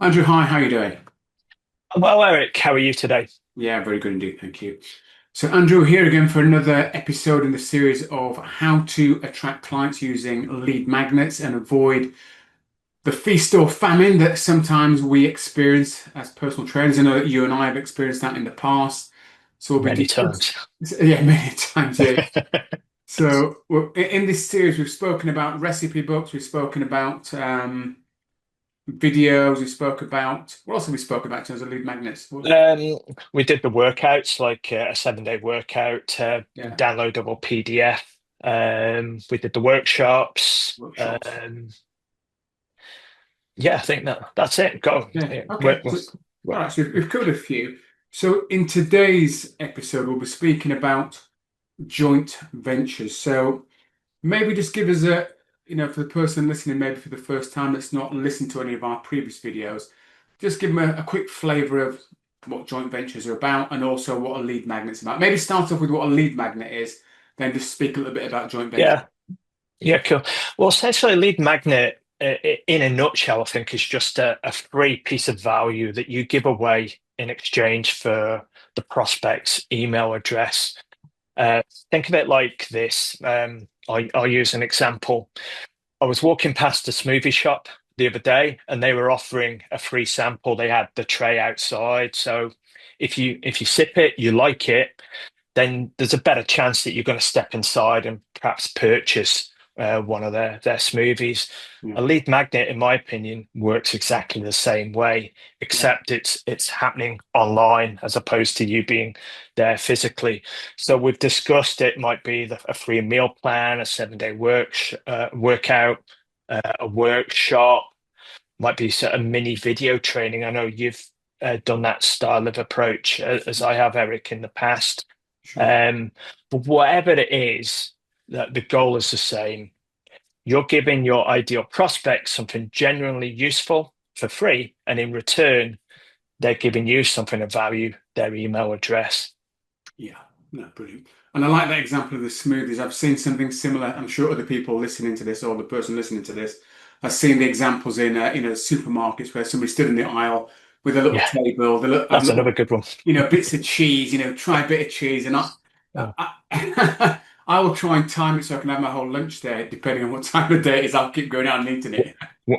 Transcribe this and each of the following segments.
Andrew, hi, how are you doing? Well, Eric, how are you today? Yeah, very good indeed, thank you. So, Andrew, here again for another episode in the series of how to attract clients using lead magnets and avoid the feast or famine that sometimes we experience as personal trainers. I know that you and I have experienced that in the past. So, we'll be Many discussing, times. yeah, many times, yeah. So, in this series, we've spoken about recipe books, we've spoken about videos, we spoke about what else have we spoken about in terms of lead magnets? Well, Um, we did the workouts, like a 7-day workout, yeah. downloadable PDF. We did the workshops. Workshops. Yeah, I think that's it. Go. Yeah. Yeah, Okay. So, all right. So we've covered a few. So in today's episode, we'll be speaking about joint ventures. So maybe just give us for the person listening, maybe for the first time that's not listened to any of our previous videos, just give them a quick flavor of what joint ventures are about and also what a lead magnet's about. Maybe start off with what a lead magnet is, then just speak a little bit about joint ventures. yeah, yeah, cool. Well, essentially, lead magnet, in a nutshell, I think, is just a free piece of value that you give away in exchange for the prospect's email address. Uh, think of it like this. I'll use an example. I was walking past a smoothie shop the other day, and they were offering a free sample. They had the tray outside, so if you sip it, you like it, then there's a better chance that you're going to step inside and perhaps purchase one of their smoothies. Yeah. A lead magnet, in my opinion, works exactly the same way, Yeah. except it's happening online as opposed to you being there physically. So we've discussed it might be a free meal plan, a 7-day workout, a workshop, might be sort of mini video training. I know you've done that style of approach as I have, Eric, in the past. Sure. Um, but whatever it is, that the goal is the same. You're giving your ideal prospects something genuinely useful for free, and in return, they're giving you something of value, their email address. Yeah, no, brilliant. And I like that example of the smoothies. I've seen something similar. I'm sure other people listening to this or the person listening to this has seen the examples in supermarkets where somebody stood in the aisle with a little Yeah, table, have that's little another good one. bits of cheese. Try a bit of cheese, and Oh. I will try and time it so I can have my whole lunch there, depending on what time of day it is. I'll keep going out and eating it.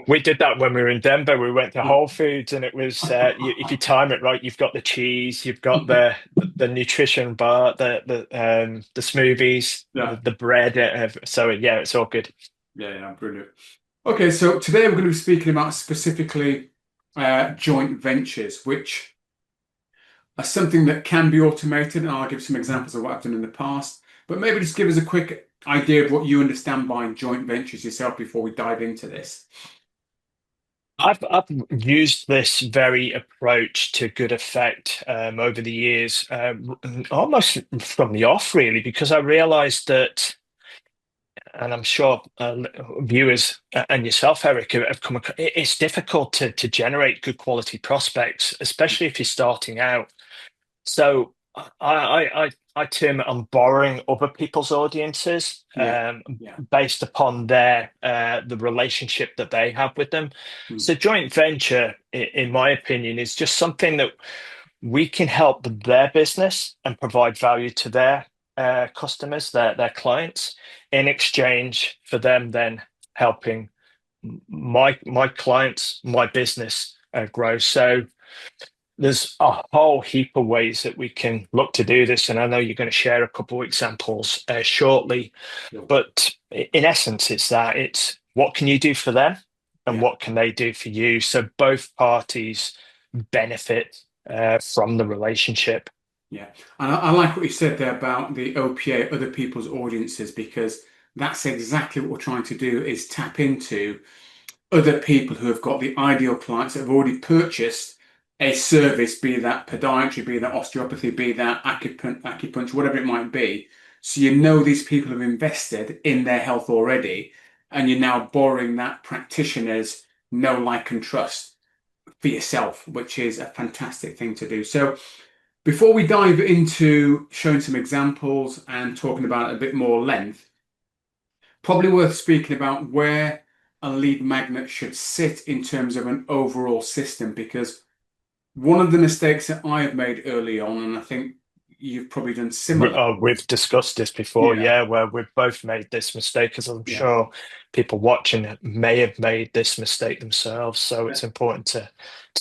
We did that when we were in Denver. We went to Whole Foods, and it was if you time it right, you've got the cheese, you've got the nutrition bar, the smoothies, Yeah, the bread. So yeah, it's all good. yeah, yeah, brilliant. Okay, so today we're going to be speaking about specifically joint ventures, which are something that can be automated, and I'll give some examples of what I've done in the past. But maybe just give us a quick idea of what you understand by joint ventures yourself before we dive into this. I've used this very approach to good effect over the years, almost from the off, really, because I realized that, and I'm sure viewers and yourself, Eric, have come across, it's difficult to generate good quality prospects, especially if you're starting out. So I term it on borrowing other people's audiences Yeah, yeah, based upon the relationship that they have with them. mm, So joint venture, in my opinion, is just something that we can help their business and provide value to their customers, their clients, in exchange for them then helping my clients, my business grow. So there's a whole heap of ways that we can look to do this, and I know you're going to share a couple of examples shortly. yeah, But in essence, it's what can you do for them, and yeah. what can they do for you, so both parties benefit from the relationship. Yeah. And I like what you said there about the OPA, other people's audiences, because that's exactly what we're trying to do is tap into other people who have got the ideal clients that have already purchased a service, be that podiatry, be that osteopathy, be that acupuncture, whatever it might be. So you know these people have invested in their health already, and you're now borrowing that practitioner's know, like, and trust for yourself, which is a fantastic thing to do. So before we dive into showing some examples and talking about it a bit more length, probably worth speaking about where a lead magnet should sit in terms of an overall system, because one of the mistakes that I have made early on, and I think you've probably done similar. We've discussed this before, Yeah, yeah, where we've both made this mistake, as I'm yeah. sure people watching may have made this mistake themselves. So it's important to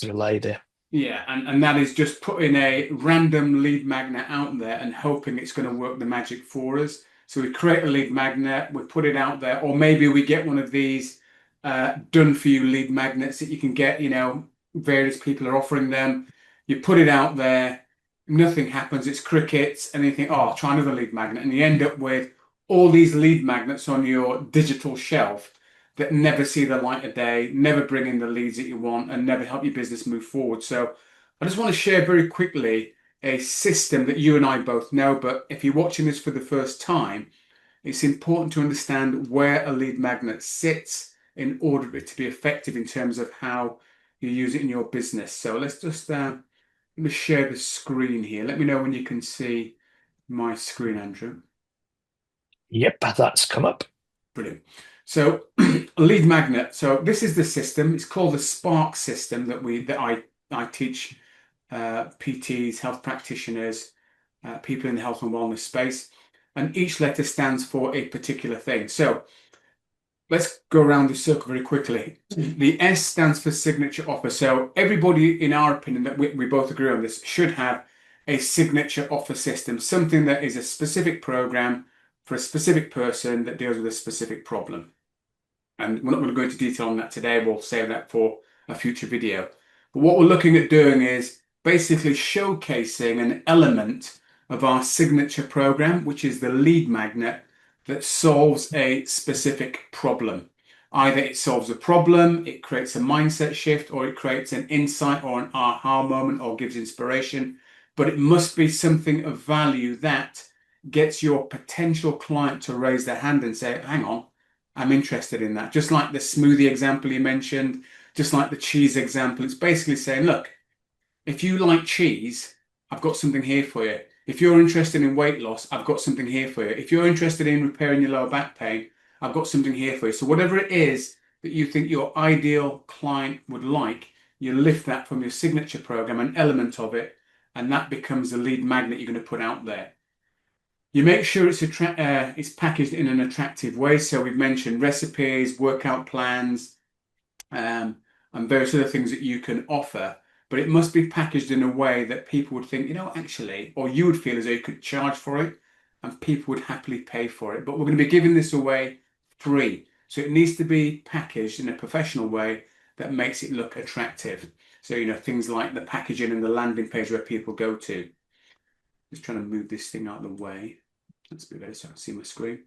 relay there. Yeah, and that is just putting a random lead magnet out there and hoping it's going to work the magic for us. So we create a lead magnet, we put it out there, or maybe we get one of these done for you lead magnets that you can get, various people are offering them. You put it out there, nothing happens, it's crickets, and you think, oh, I'll try another lead magnet. And you end up with all these lead magnets on your digital shelf that never see the light of day, never bring in the leads that you want, and never help your business move forward. So I just want to share very quickly a system that you and I both know, but if you're watching this for the first time, it's important to understand where a lead magnet sits in order for it to be effective in terms of how you use it in your business. So let's just let me share the screen here. Let me know when you can see my screen, Andrew. Yep, that's come up. Brilliant. So a lead magnet. So this is the system. It's called the Spark system that I teach PTs, health practitioners, people in the health and wellness space, and each letter stands for a particular thing. So let's go around this circle very quickly. The S stands for signature offer. So everybody, in our opinion, that we both agree on this, should have a signature offer system, something that is a specific program for a specific person that deals with a specific problem. And we're not going to go into detail on that today. We'll save that for a future video. But what we're looking at doing is basically showcasing an element of our signature program, which is the lead magnet that solves a specific problem. Either it solves a problem, it creates a mindset shift, or it creates an insight or an aha moment or gives inspiration. But it must be something of value that gets your potential client to raise their hand and say, hang on, I'm interested in that. Just like the smoothie example you mentioned, just like the cheese example, it's basically saying, look, if you like cheese, I've got something here for you. If you're interested in weight loss, I've got something here for you. If you're interested in repairing your lower back pain, I've got something here for you. So whatever it is that you think your ideal client would like, you lift that from your signature program, an element of it, and that becomes the lead magnet you're going to put out there. You make sure it's packaged in an attractive way. So we've mentioned recipes, workout plans, um, and various other things that you can offer. But it must be packaged in a way that people would think, actually, or you would feel as though you could charge for it, and people would happily pay for it. But we're going to be giving this away free. So it needs to be packaged in a professional way that makes it look attractive. So, things like the packaging and the landing page where people go to. Just trying to move this thing out of the way. Let's be better so I can see my screen.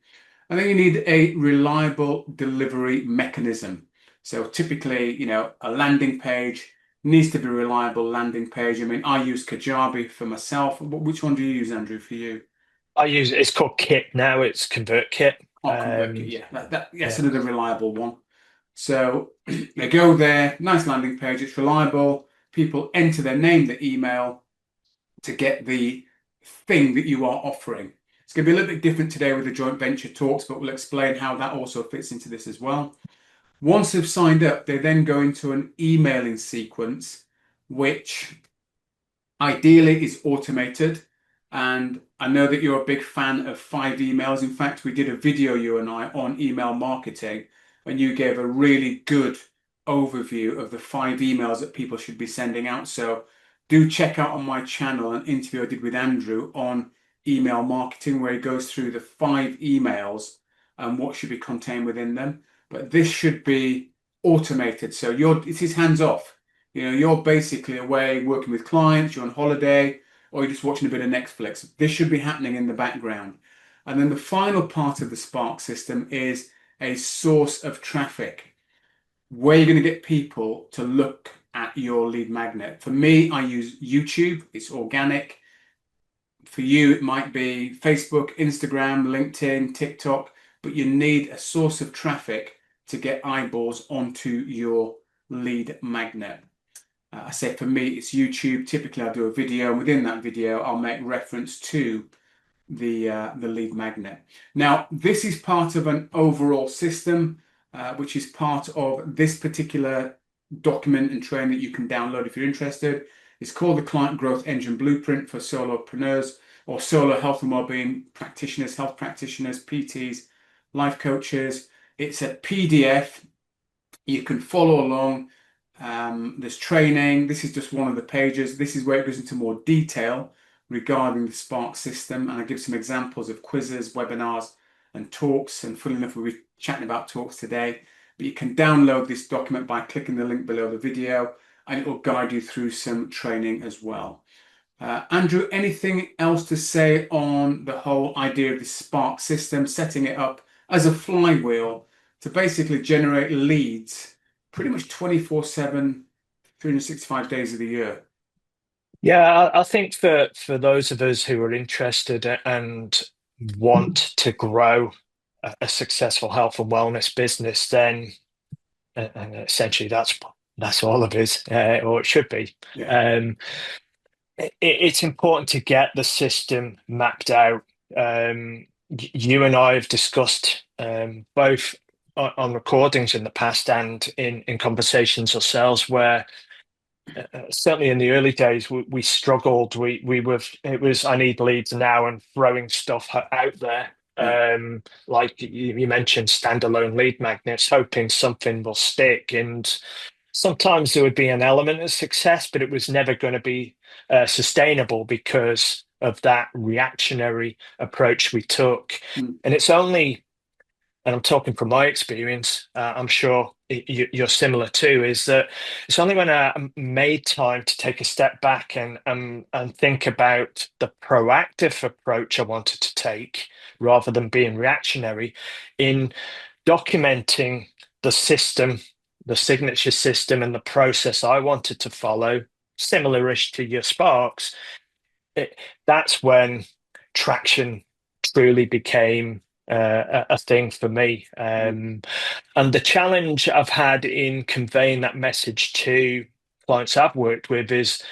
I think you need a reliable delivery mechanism. So typically, a landing page needs to be a reliable landing page. I mean, I use Kajabi for myself. Which one do you use, Andrew, for you? It's called Kit now, it's ConvertKit. Oh, ConvertKit. Yeah, that's Yeah. another reliable one. So they go there, nice landing page. It's reliable. People enter their name, the email to get the thing that you are offering. It's going to be a little bit different today with the joint venture talks, but we'll explain how that also fits into this as well. Once they've signed up, they then go into an emailing sequence, which ideally is automated. And I know that you're a big fan of 5 emails. In fact, we did a video, you and I, on email marketing, and you gave a really good overview of the 5 emails that people should be sending out. So do check out on my channel an interview I did with Andrew on email marketing, where he goes through the 5 emails and what should be contained within them. But this should be automated. So it is hands off. You're basically away working with clients, you're on holiday, or you're just watching a bit of Netflix. This should be happening in the background. And then the final part of the Spark system is a source of traffic, where you're going to get people to look at your lead magnet. For me, I use YouTube. It's organic. For you, it might be Facebook, Instagram, LinkedIn, TikTok, but you need a source of traffic to get eyeballs onto your lead magnet. I say for me, it's YouTube. Typically, I'll do a video, and within that video, I'll make reference to the lead magnet. Now, this is part of an overall system. which is part of this particular document and training that you can download if you're interested. It's called the Client Growth Engine Blueprint for solopreneurs or solo health and wellbeing practitioners, health practitioners, PTs, life coaches. It's a PDF. You can follow along. There's training. This is just one of the pages. This is where it goes into more detail regarding the Spark system, and I give some examples of quizzes, webinars, and talks. And funnily enough, we'll be chatting about talks today. But you can download this document by clicking the link below the video, and it will guide you through some training as well. Andrew, anything else to say on the whole idea of the Spark system, setting it up as a flywheel to basically generate leads pretty much 24/7, 365 days of the year? Yeah, I think for those of us who are interested and want to grow a successful health and wellness business, then and essentially that's all of it, or it should be. Yeah. Um, it's important to get the system mapped out. You and I have discussed both on recordings in the past and in conversations ourselves where certainly in the early days we struggled. We were it was I need leads now and throwing stuff out there. Yeah. Like you mentioned, standalone lead magnets, hoping something will stick. And sometimes there would be an element of success, but it was never going to be sustainable because of that reactionary approach we took. Mm. And it's only, and I'm talking from my experience, I'm sure you're similar too, is that it's only when I made time to take a step back and think about the proactive approach I wanted to take rather than being reactionary in documenting the system, the signature system, and the process I wanted to follow, similar-ish to your Sparks. That's when traction truly became a thing for me. Mm. And the challenge I've had in conveying that message to clients I've worked with is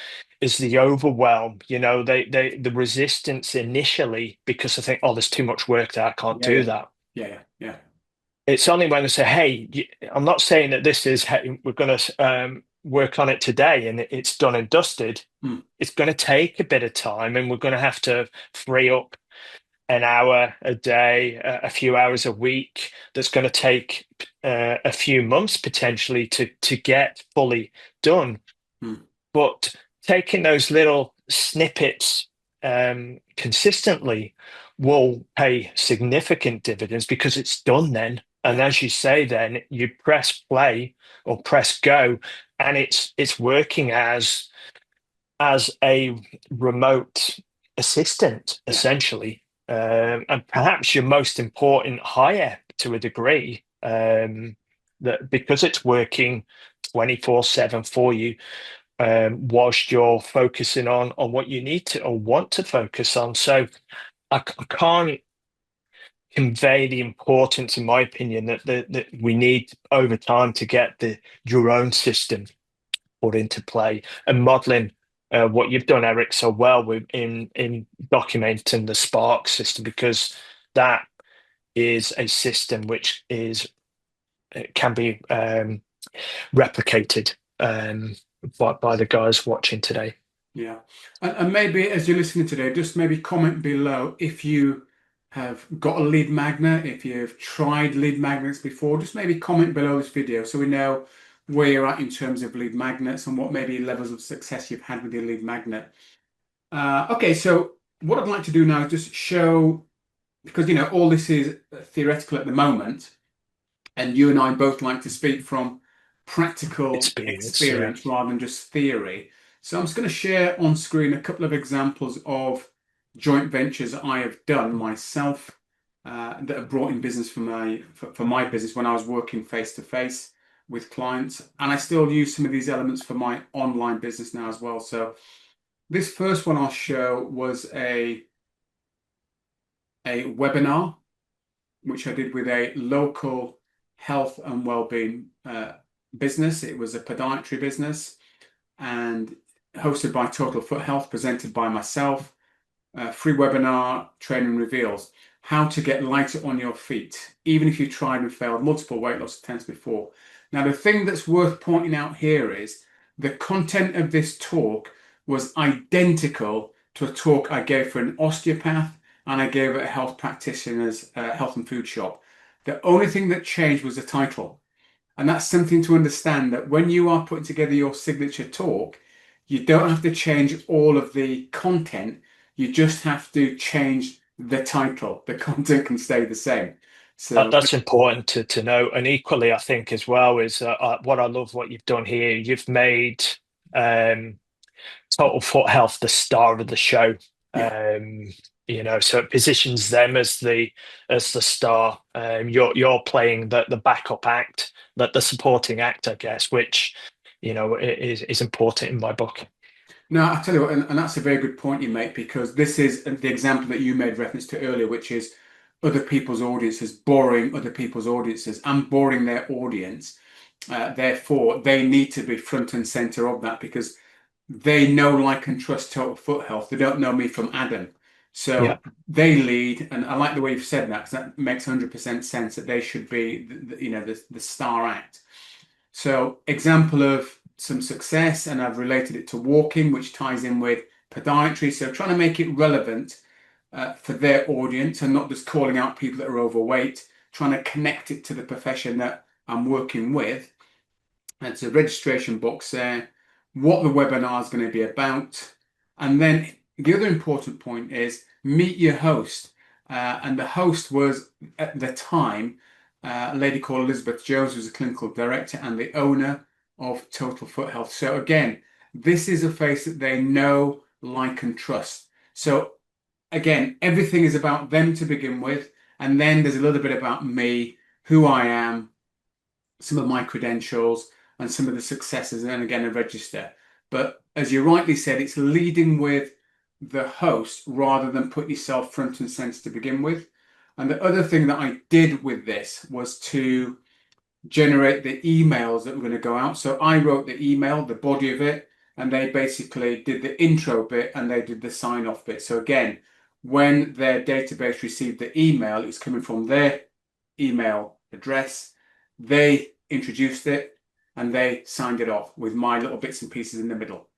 the overwhelm. You know, the resistance initially because I think, oh, there's too much work there, I can't Yeah, do yeah, that. yeah, yeah, yeah. It's only when I say, hey, I'm not saying that this is, hey, we're going to work on it today and it's done and dusted. Mm. It's going to take a bit of time and we're going to have to free up an hour a day, a few hours a week. That's going to take a few months potentially to get fully done. Mm. But taking those little snippets consistently will pay significant dividends because it's done then. And Yeah, as you say, then you press play or press go, and it's working as a remote assistant, yeah, essentially. And perhaps your most important hire to a degree, that because it's working 24/7 for you, whilst you're focusing on what you need to or want to focus on. So I can't convey the importance, in my opinion, that we need over time to get your own system put into play and modeling what you've done, Eric, so well with in documenting the Spark system, because that is a system which is it can be replicated by the guys watching today. yeah. And maybe as you're listening today, just maybe comment below if you have got a lead magnet, if you've tried lead magnets before, just maybe comment below this video so we know where you're at in terms of lead magnets and what maybe levels of success you've had with your lead magnet. Okay, so what I'd like to do now is just show, because all this is theoretical at the moment, and you and I both like to speak from practical Experience, yeah. experience rather than just theory. So I'm just going to share on screen a couple of examples of joint ventures I have done myself that have brought in business for my business when I was working face to face with clients, and I still use some of these elements for my online business now as well. So this first one I'll show was a webinar which I did with a local health and well-being business. It was a podiatry business and hosted by Total Foot Health, presented by myself. free webinar training reveals how to get lighter on your feet, even if you've tried and failed multiple weight loss attempts before. Now, the thing that's worth pointing out here is the content of this talk was identical to a talk I gave for an osteopath and I gave at a health practitioner's health and food shop. The only thing that changed was the title. And that's something to understand that when you are putting together your signature talk, you don't have to change all of the content. You just have to change the title. The content can stay the same. So, That's important to know. And equally, I think as well is what I love what you've done here. You've made um, Total Foot Health the star of the show. yeah. Um, so it positions them as the star. You're playing the backup act, the supporting act, I guess, which is important in my book. No, I tell you what, and that's a very good point you make because this is the example that you made reference to earlier, which is other people's audiences, boring other people's audiences and boring their audience. Therefore, they need to be front and center of that because they know, like, and trust Total Foot Health. They don't know me from Adam. Yeah. So they lead, and I like the way you've said that because that makes 100% sense that they should be, the star act. So, example of some success, and I've related it to walking, which ties in with podiatry. So, trying to make it relevant for their audience and not just calling out people that are overweight, trying to connect it to the profession that I'm working with. It's a registration box there, what the webinar is going to be about. And then the other important point is meet your host. And the host was at the time a lady called Elizabeth Jones, who's a clinical director and the owner of Total Foot Health. So again, this is a face that they know, like, and trust. So again, everything is about them to begin with. And then there's a little bit about me, who I am, some of my credentials and some of the successes, and then again a register. But as you rightly said, it's leading with the host rather than put yourself front and center to begin with. And the other thing that I did with this was to generate the emails that were going to go out. So I wrote the email, the body of it, and they basically did the intro bit and they did the sign off bit. So again, when their database received the email, it was coming from their email address. They introduced it and they signed it off with my little bits and pieces in the middle.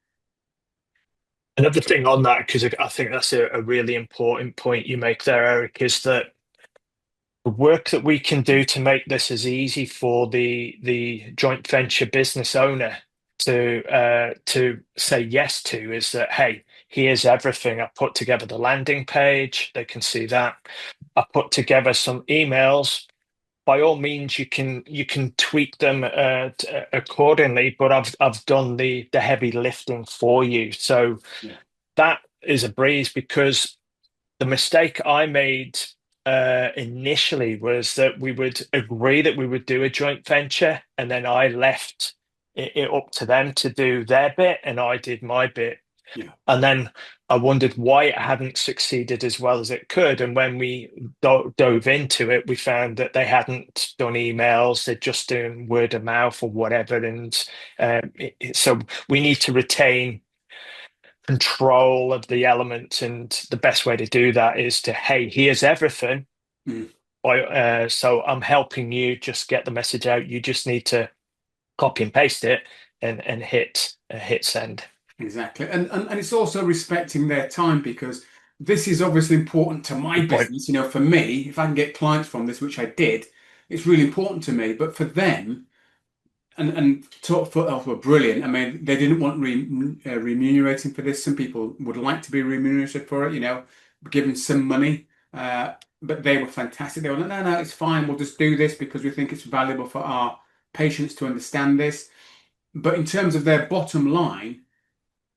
Another thing on that, because I think that's a really important point you make there, Eric, is that the work that we can do to make this as easy for the joint venture business owner to say yes to is that, hey, here's everything. I put together the landing page, they can see that. I put together some emails. By all means, you can tweak them accordingly, but I've done the heavy lifting for you. So Yeah. that is a breeze because the mistake I made initially was that we would agree that we would do a joint venture, and then I left it up to them to do their bit, and I did my bit. Yeah. And then I wondered why it hadn't succeeded as well as it could. And when we dove into it, we found that they hadn't done emails, they're just doing word of mouth or whatever. And so we need to retain control of the elements. And the best way to do that is to, hey, here's everything. Mm. So I'm helping you just get the message out. You just need to copy and paste it and hit send. Exactly. And it's also respecting their time because this is obviously important to my Good point. business. For me, if I can get clients from this, which I did, it's really important to me. But for them, and Top Foot Health were brilliant. I mean, they didn't want remunerating for this. Some people would like to be remunerated for it, given some money. But they were fantastic. They were like, no, no, it's fine. We'll just do this because we think it's valuable for our patients to understand this. But in terms of their bottom line,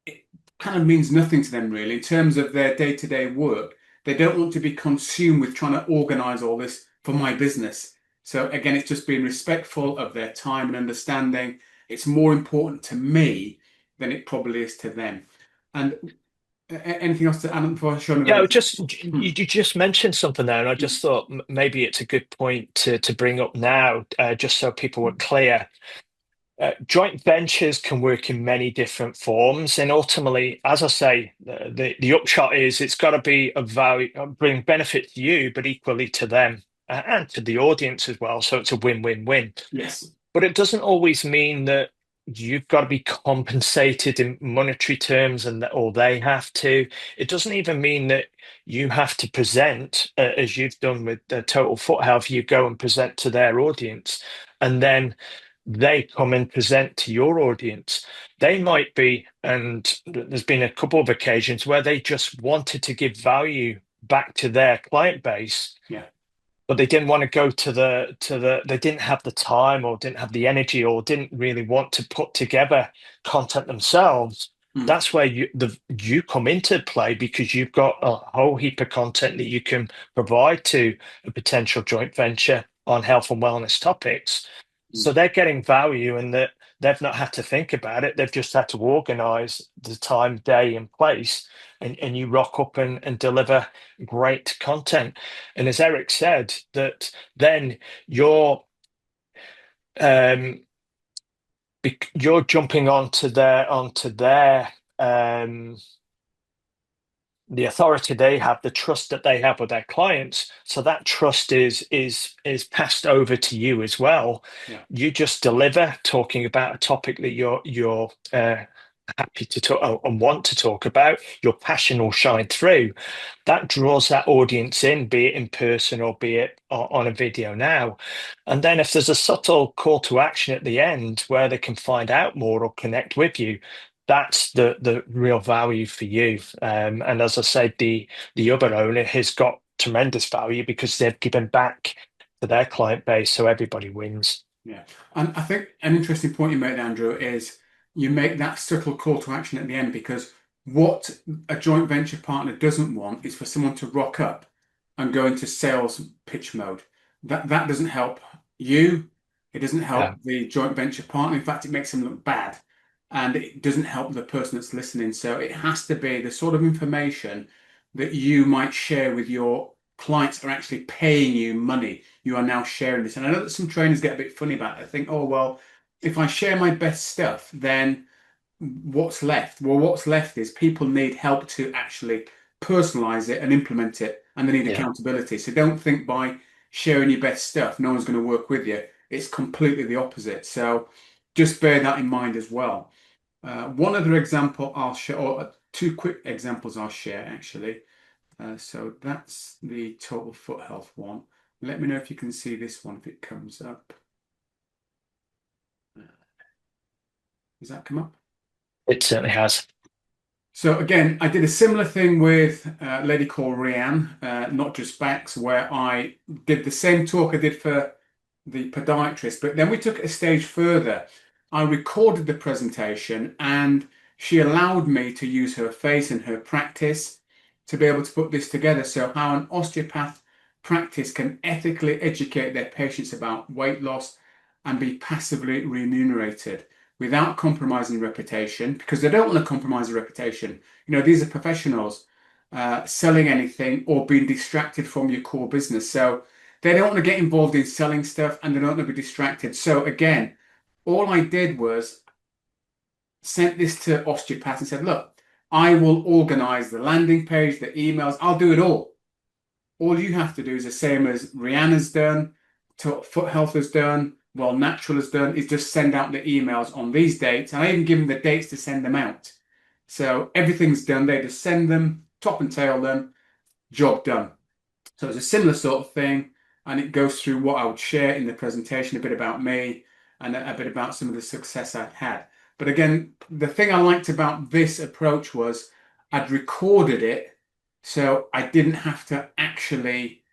it kind of means nothing to them really in terms of their day-to-day work. They don't want to be consumed with trying to organize all this for my business. So again, it's just being respectful of their time and understanding. It's more important to me than it probably is to them. And anything else to add before I show them Yeah, about just Hmm. you just mentioned something there, and I just thought maybe it's a good point to bring up now, just so people were clear. Joint ventures can work in many different forms, and ultimately, as I say, the upshot is it's got to be of value, bring benefit to you, but equally to them and to the audience as well. So it's a win-win-win. Yes. But it doesn't always mean that you've got to be compensated in monetary terms and that or they have to. It doesn't even mean that you have to present, as you've done with the Total Foot Health, you go and present to their audience, and then they come and present to your audience. They might be, and there's been a couple of occasions where they just wanted to give value back to their client base, Yeah. but they didn't want to go to the they didn't have the time or didn't have the energy or didn't really want to put together content themselves. Mm. That's where you come into play because you've got a whole heap of content that you can provide to a potential joint venture on health and wellness topics. Mm. So they're getting value and that they've not had to think about it. They've just had to organize the time, day, and place, and you rock up and deliver great content. And as Eric said, that then um, you're jumping onto their the authority they have, the trust that they have with their clients. So that trust is passed over to you as well. Yeah. You just deliver talking about a topic that you're happy to talk and want to talk about. Your passion will shine through. That draws that audience in, be it in person or be it on a video now. And then if there's a subtle call to action at the end where they can find out more or connect with you, that's the real value for you. And as I said, the other owner has got tremendous value because they've given back to their client base, so everybody wins. Yeah. And I think an interesting point you made, Andrew, is you make that subtle call to action at the end because what a joint venture partner doesn't want is for someone to rock up and go into sales pitch mode. That doesn't help you. It doesn't Yeah, help the joint venture partner. In fact, it makes them look bad. And it doesn't help the person that's listening. So it has to be the sort of information that you might share with your clients are actually paying you money. You are now sharing this. And I know that some trainers get a bit funny about it. They think, oh, well, if I share my best stuff, then what's left? Well, what's left is people need help to actually personalize it and implement it, and they need yeah. accountability. So don't think by sharing your best stuff, no one's going to work with you. It's completely the opposite. So just bear that in mind as well. One other example I'll share, or two quick examples I'll share actually. So that's the total foot health one. Let me know if you can see this one if it comes up. Does that come up? It certainly has. So again, I did a similar thing with a lady called Rianne, not just backs, where I did the same talk I did for the podiatrist, but then we took it a stage further. I recorded the presentation and she allowed me to use her face and her practice to be able to put this together. So how an osteopath practice can ethically educate their patients about weight loss and be passively remunerated without compromising reputation, because they don't want to compromise their reputation. These are professionals selling anything or being distracted from your core business. So they don't want to get involved in selling stuff and they don't want to be distracted. So again, all I did was sent this to osteopaths and said, look, I will organize the landing page, the emails, I'll do it all. All you have to do is the same as Rihanna's done, Foot Health has done, Well Natural has done, is just send out the emails on these dates. And I even give them the dates to send them out. So everything's done. They just send them, top and tail them, job done. So it's a similar sort of thing. And it goes through what I would share in the presentation, a bit about me and a bit about some of the success I've had. But again, the thing I liked about this approach was I'd recorded it, so I didn't have to actually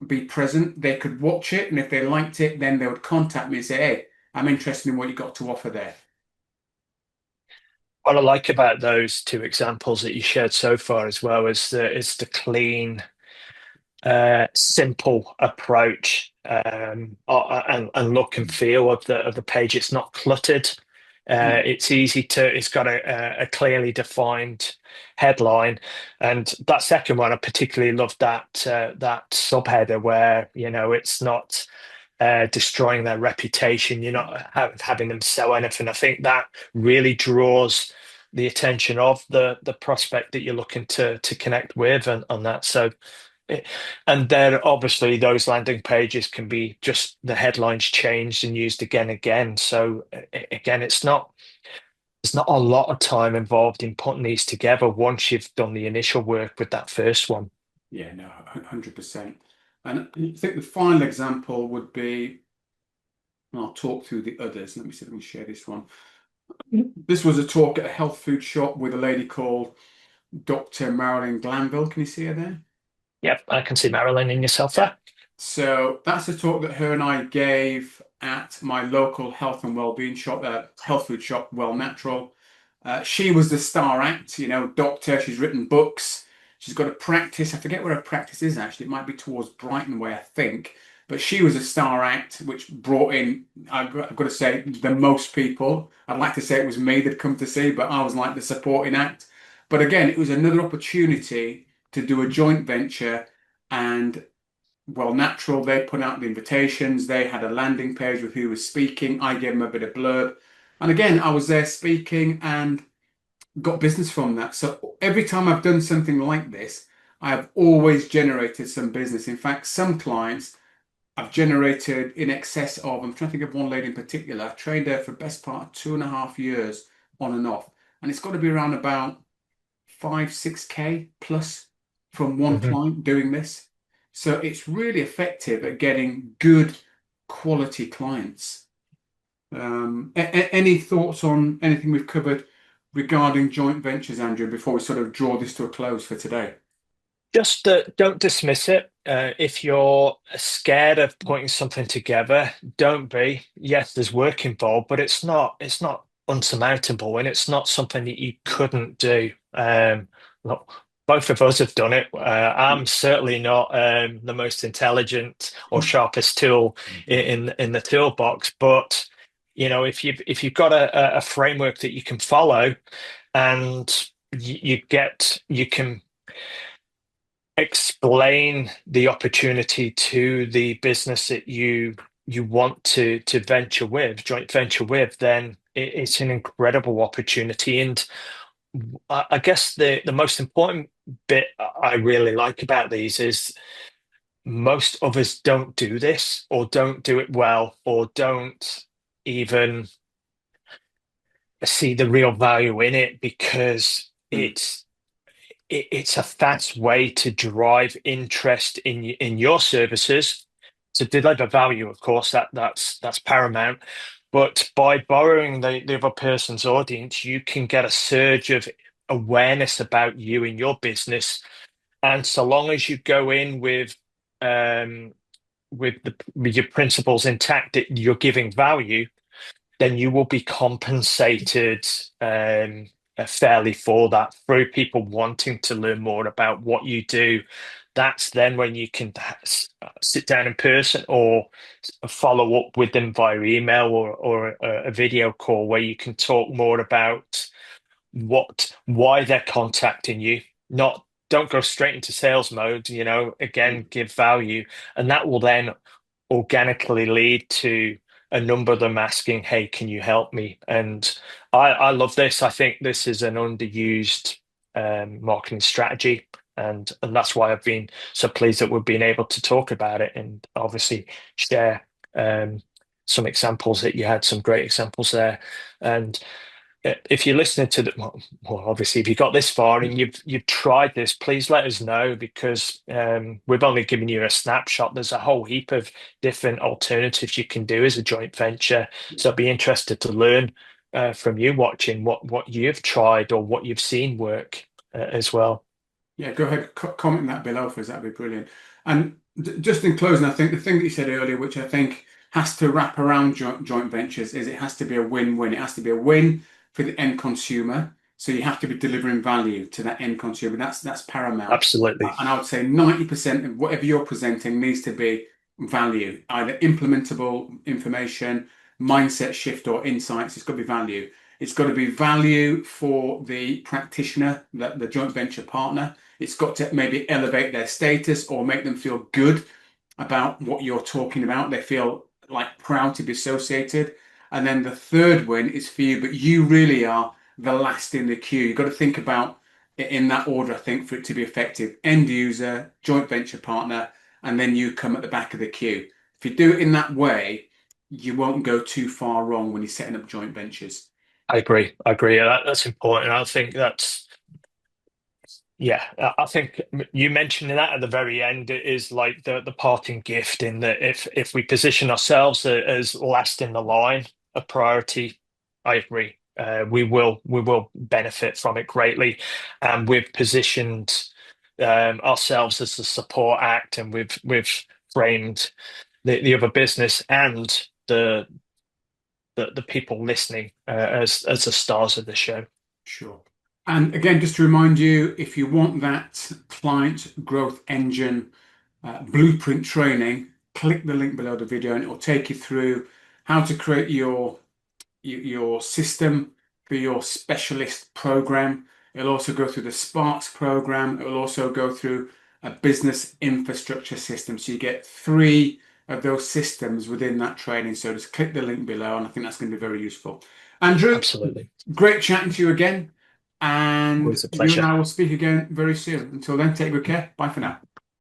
be present. They could watch it, and if they liked it, then they would contact me and say, hey, I'm interested in what you got to offer there. What I like about those two examples that you shared so far as well is the clean, simple approach and look and feel of the page. It's not cluttered. Mm. It's easy to. It's got a clearly defined headline, and that second one I particularly love that that subheader where it's not destroying their reputation. You're not having them sell anything. I think that really draws the attention of the prospect that you're looking to connect with and on that. So, it, and then obviously those landing pages can be just the headlines changed and used again and again. So again, there's not a lot of time involved in putting these together once you've done the initial work with that first one. Yeah, no, 100%. And I think the final example would be, and I'll talk through the others. Let me see if I can share this one. This was a talk at a health food shop with a lady called Dr. Marilyn Glanville. Can you see her there? Yep, I can see Marilyn in yourself there. So that's a talk that her and I gave at my local health and wellbeing shop, health food shop, Well Natural. She was the star act, doctor. She's written books. She's got a practice. I forget where her practice is actually. It might be towards Brighton way, I think. But she was a star act, which brought in, I've got to say, the most people. I'd like to say it was me that come to see, but I was like the supporting act. But again, it was another opportunity to do a joint venture, and Well Natural, they put out the invitations. They had a landing page with who was speaking. I gave them a bit of blurb. And again, I was there speaking and got business from that. So every time I've done something like this, I have always generated some business. In fact, some clients I've generated in excess of, I'm trying to think of one lady in particular. I trained her for the best part of 2.5 years on and off. And it's got to be around about 5, 6K plus from one Mhm. client doing this. So it's really effective at getting good quality clients. Any thoughts on anything we've covered regarding joint ventures, Andrew, before we sort of draw this to a close for today? Just don't dismiss it. If you're scared of putting something together, don't be. Yes, there's work involved, but it's not unsurmountable, and it's not something that you couldn't do. Look, both of us have done it. I'm certainly not the most intelligent or sharpest tool in the toolbox, but if you've got a framework that you can follow, and you can explain the opportunity to the business that you want to joint venture with, then it's an incredible opportunity. And I guess the most important bit I really like about these is most of us don't do this, or don't do it well, or don't even see the real value in it, because Mm, it's a fast way to drive interest in your services, to deliver value. Of course, that's paramount. But by borrowing the other person's audience, you can get a surge of awareness about you and your business. And so long as you go in um, with your principles intact, that you're giving value, then you will be compensated fairly for that, through people wanting to learn more about what you do. That's then when you can sit down in person, or follow up with them via email, or a video call, where you can talk more about why they're contacting you. Not Don't go straight into sales mode, again, mm, give value. And that will then organically lead to a number of them asking, "Hey, can you help me?" And I love this. I think this is an underused marketing strategy, and that's why I've been so pleased that we've been able to talk about it, and obviously share some examples. That you had some great examples there. And if you're listening to the well, obviously, if you got this far and you've tried this, please let us know, because we've only given you a snapshot. There's a whole heap of different alternatives you can do as a joint venture. So I'd be interested to learn from you, watching what you've tried or what you've seen work as well. Yeah, go ahead, comment that below for us. That'd be brilliant. And just in closing, I think the thing that you said earlier, which I think has to wrap around joint ventures, is it has to be a win-win. It has to be a win for the end consumer. So you have to be delivering value to that end consumer. That's paramount. Absolutely. And I would say 90% of whatever you're presenting needs to be value, either implementable information, mindset shift, or insights. It's got to be value. It's got to be value for the practitioner, the joint venture partner. It's got to maybe elevate their status or make them feel good about what you're talking about. They feel like proud to be associated. And then the third win is for you, but you really are the last in the queue. You've got to think about it in that order, I think, for it to be effective. End user, joint venture partner, and then you come at the back of the queue. If you do it in that way, you won't go too far wrong when you're setting up joint ventures. I agree. I agree. That's important. I think that's yeah. I think you mentioning that at the very end is like the parting gift in that if we position ourselves as last in the line of priority, I agree. We will benefit from it greatly, and we've positioned ourselves as the support act, and we've framed the other business and the people listening as the stars of the show. Sure. And again, just to remind you, if you want that client growth engine blueprint training, click the link below the video and it will take you through how to create your system for your specialist program. It'll also go through the Sparks program. It will also go through a business infrastructure system. So you get three of those systems within that training. So just click the link below, and I think that's going to be very useful. Andrew, Absolutely. great chatting to you again. And Always a you and pleasure. I will speak again very soon. Until then, take good care. Bye for now.